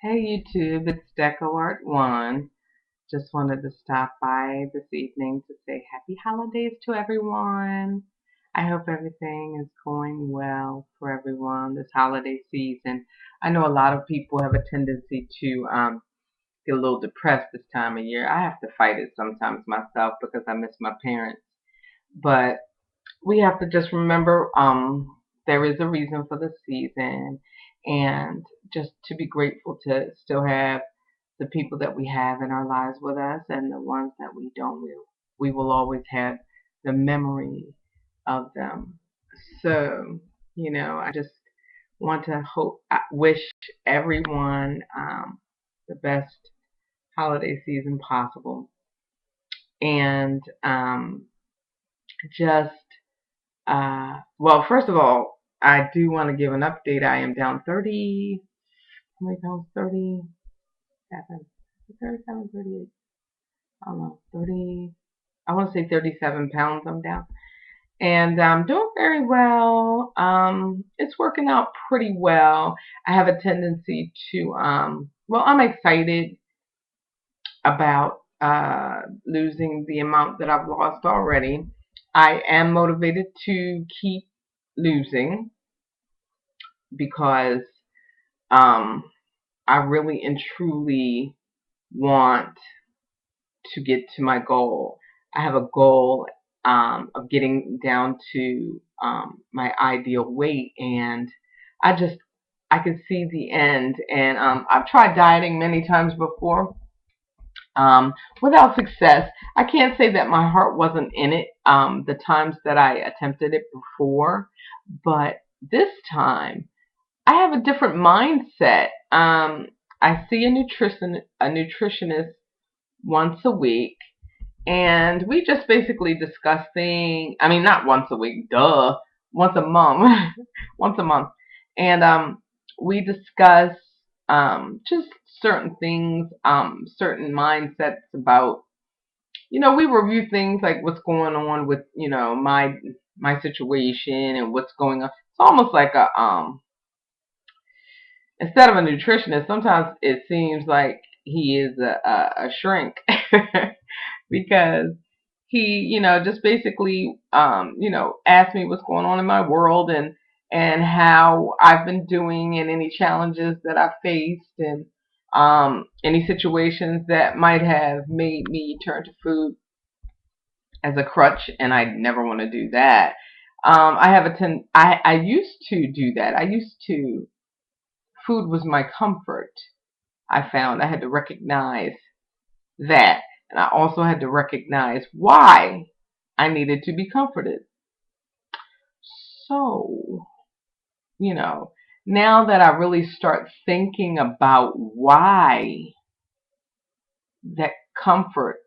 Hey YouTube, it's Deco Art One. Just wanted to stop by this evening to say happy holidays to everyone. I hope everything is going well for everyone this holiday season. I know a lot of people have a tendency to get a little depressed this time of year. I have to fight it sometimes myself because I miss my parents. But we have to just remember there is a reason for the season, and just to be grateful to still have the people that we have in our lives with us, and the ones that we don't, we will always have the memory of them. So, I just want to wish everyone the best holiday season possible, and just well, first of all, I do want to give an update. I am down 30, how many pounds? 37, 37, 38. I don't know, 30. I want to say 37 pounds. I'm down, and I'm doing very well. It's working out pretty well. I have a tendency to well, I'm excited about losing the amount that I've lost already. I am motivated to keep losing because um, I really and truly want to get to my goal. I have a goal of getting down to my ideal weight, and I just I can see the end. And I've tried dieting many times before, without success. I can't say that my heart wasn't in it the times that I attempted it before, but this time I have a different mindset. I see a nutritionist once a week, and we just basically discuss things. I mean, not once a week, duh, once a month, once a month, and we discuss just certain things, certain mindsets about. We review things like what's going on with my situation and what's going on. It's almost like a instead of a nutritionist, sometimes it seems like he is a shrink because he, just basically, asked me what's going on in my world and how I've been doing and any challenges that I faced and any situations that might have made me turn to food as a crutch, and I never want to do that. I have a I used to do that. I used to food was my comfort. I found I had to recognize that. And I also had to recognize why I needed to be comforted. So, you know, now that I really start thinking about why that comfort,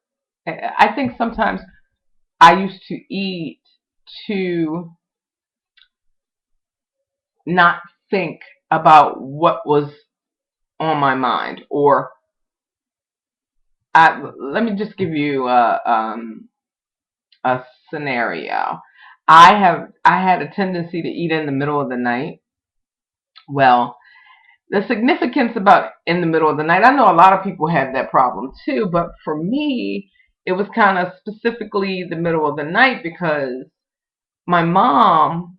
I think sometimes I used to eat to not think about what was on my mind, or let me just give you a scenario. I had a tendency to eat in the middle of the night. Well, the significance about in the middle of the night, I know a lot of people had that problem too, but for me, it was kind of specifically the middle of the night because my mom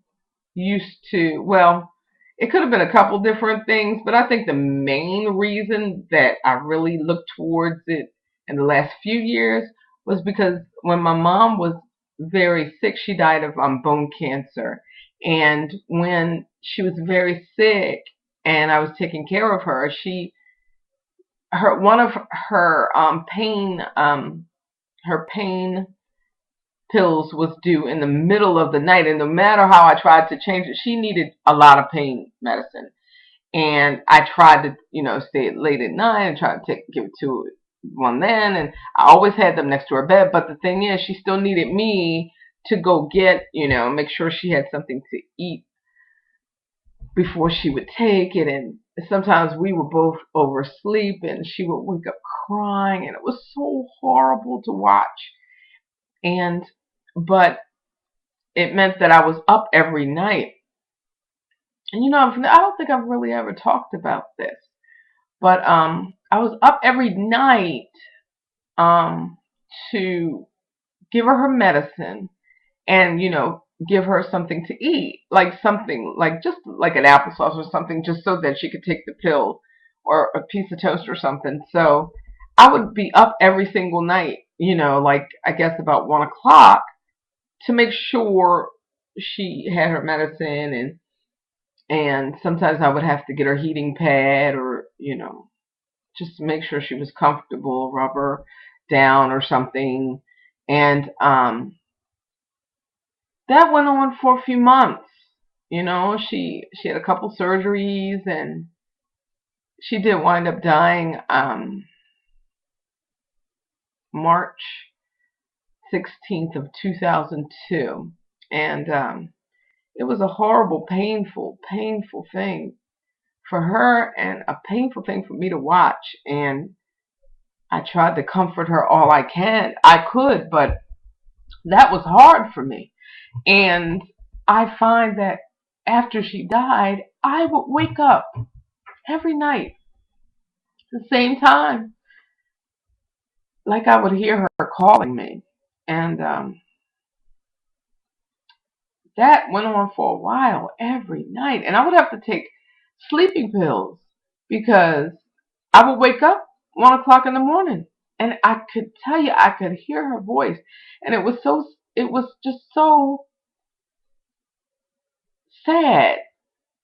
used to, well, it could have been a couple different things, but I think the main reason that I really looked towards it in the last few years was because when my mom was very sick, she died of bone cancer. And when she was very sick and I was taking care of her, one of her pain pills was due in the middle of the night, and no matter how I tried to change it, she needed a lot of pain medicine. And I tried to, stay late at night and try to give it to one then, and I always had them next to her bed. But the thing is, she still needed me to go get, make sure she had something to eat before she would take it. And sometimes we were both oversleep, and she would wake up crying, and it was so horrible to watch. And but it meant that I was up every night. And I don't think I've really ever talked about this, But I was up every night um to give her medicine and give her something to eat, like something like just like an applesauce or something, just so that she could take the pill or a piece of toast or something. So I would be up every single night, like I guess about 1 o'clock to make sure she had her medicine, and sometimes I would have to get her heating pad, or just to make sure she was comfortable, rub her down or something. And that went on for a few months. She had a couple surgeries, and she did wind up dying March 16th of 2002. And it was a horrible, painful thing for her, and a painful thing for me to watch. And I tried to comfort her all I could, but that was hard for me. And I find that after she died, I would wake up every night at the same time, like I would hear her calling me. And that went on for a while, every night. And I would have to take sleeping pills because I would wake up 1 o'clock in the morning, and I could tell you, I could hear her voice. And it was just so sad.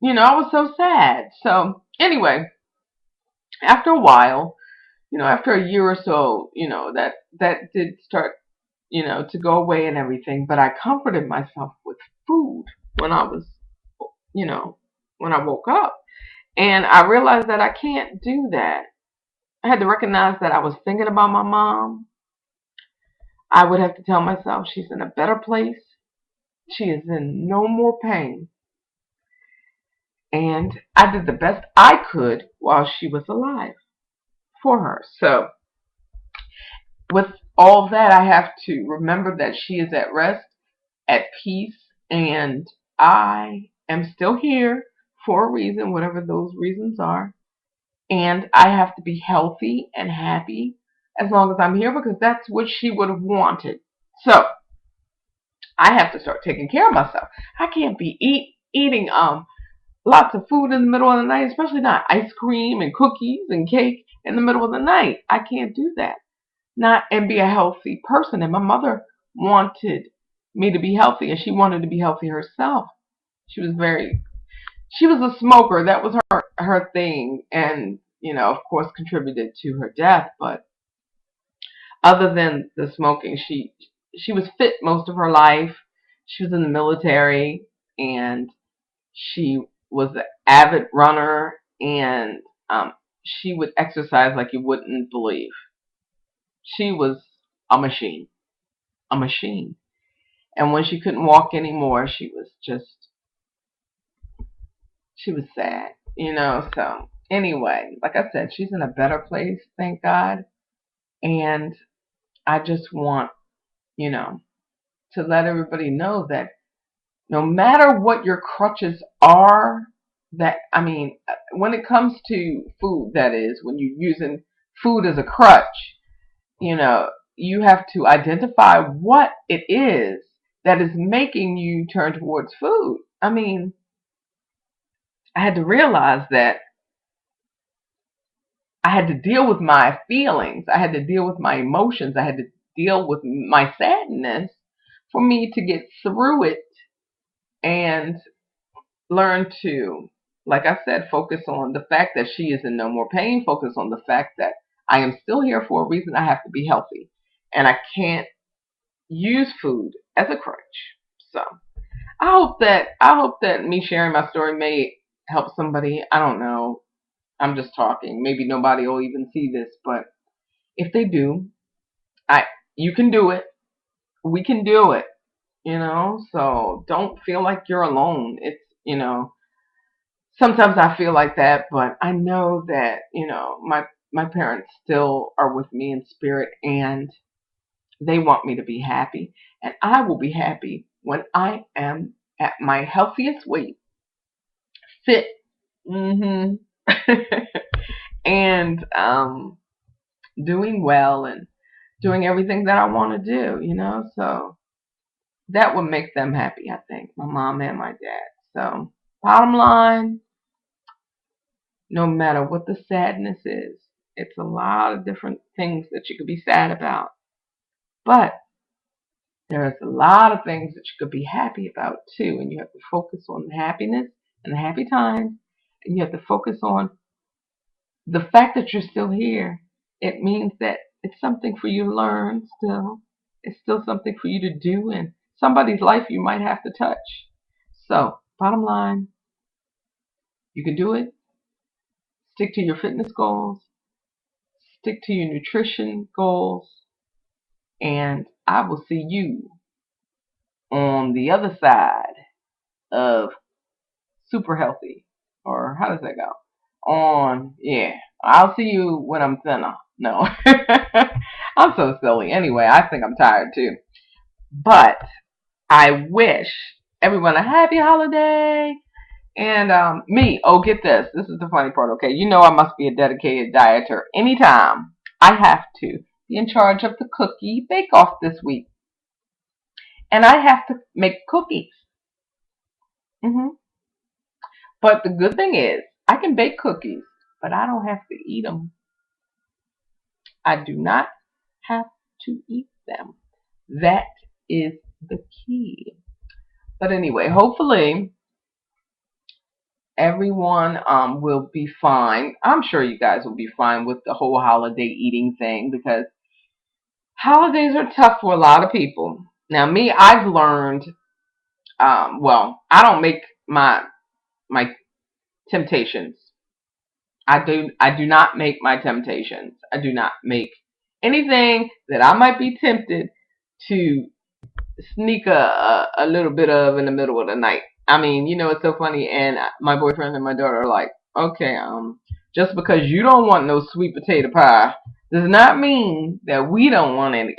I was so sad. So anyway, after a while, after a year or so, that did start, to go away and everything. But I comforted myself with food when I was, you know, when I woke up. And I realized that I can't do that. I had to recognize that I was thinking about my mom. I would have to tell myself she's in a better place. She is in no more pain. And I did the best I could while she was alive for her. So, with all that, I have to remember that she is at rest, at peace, and I am still here for a reason, whatever those reasons are. And I have to be healthy and happy as long as I'm here, because that's what she would have wanted. So I have to start taking care of myself. I can't be eating lots of food in the middle of the night, especially not ice cream and cookies and cake in the middle of the night. I can't do that. Not and be a healthy person. And my mother wanted me to be healthy, and she wanted to be healthy herself. She was she was a smoker. That was her thing, and of course, contributed to her death. But other than the smoking, she was fit most of her life. She was in the military, and she was an avid runner, and she would exercise like you wouldn't believe. She was a machine, a machine. And when she couldn't walk anymore, she was sad. So anyway, like I said, she's in a better place, thank God. And I just want, you know, to let everybody know that no matter what your crutches are, that, I mean, when it comes to food, that is, when you're using food as a crutch, you know, you have to identify what it is that is making you turn towards food. I mean, I had to realize that I had to deal with my feelings. I had to deal with my emotions. I had to deal with my sadness for me to get through it and learn to, like I said, focus on the fact that she is in no more pain, focus on the fact that I am still here for a reason. I have to be healthy. And I can't use food as a crutch. So I hope that me sharing my story may help somebody. I don't know. I'm just talking. Maybe nobody will even see this, but if they do, I you can do it. We can do it. So don't feel like you're alone. It's sometimes I feel like that, but I know that, my parents still are with me in spirit, and they want me to be happy, and I will be happy when I am at my healthiest weight, fit, hmm and doing well and doing everything that I want to do, So that would make them happy, I think, my mom and my dad. So, bottom line, no matter what the sadness is, it's a lot of different things that you could be sad about. But there's a lot of things that you could be happy about too, and you have to focus on the happiness and the happy times, and you have to focus on the fact that you're still here. It means that it's something for you to learn still. It's still something for you to do, and somebody's life you might have to touch. So, bottom line, you can do it. Stick to your fitness goals, stick to your nutrition goals, and I will see you on the other side of super healthy. Or how does that go? Yeah, I'll see you when I'm thinner. No, I'm so silly. Anyway, I think I'm tired too. But I wish everyone a happy holiday. And get this. This is the funny part, okay? You know I must be a dedicated dieter. Anytime I have to be in charge of the cookie bake-off this week. And I have to make cookies. hmm But the good thing is, I can bake cookies, but I don't have to eat them. I do not have to eat them. That is the key. But anyway, hopefully everyone will be fine. I'm sure you guys will be fine with the whole holiday eating thing because holidays are tough for a lot of people. Now, me, I've learned. I don't make my temptations. I do not make my temptations. I do not make anything that I might be tempted to sneak a little bit of in the middle of the night. I mean, it's so funny. And my boyfriend and my daughter are like, okay, just because you don't want no sweet potato pie does not mean that we don't want any.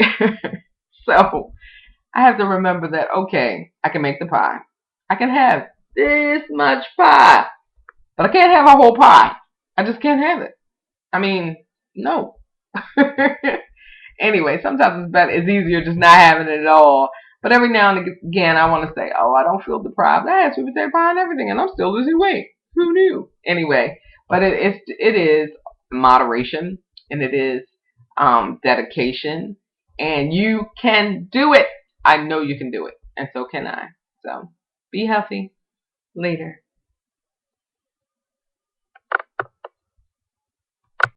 So I have to remember that, okay, I can make the pie. I can have this much pie, but I can't have a whole pie. I just can't have it. I mean, no. Anyway, sometimes it's easier just not having it at all. But every now and again, I want to say, oh, I don't feel deprived. I had sweet potato pie and everything, and I'm still losing weight. Who knew? Anyway, but it is moderation, and it is dedication, and you can do it. I know you can do it, and so can I. So be healthy. Later.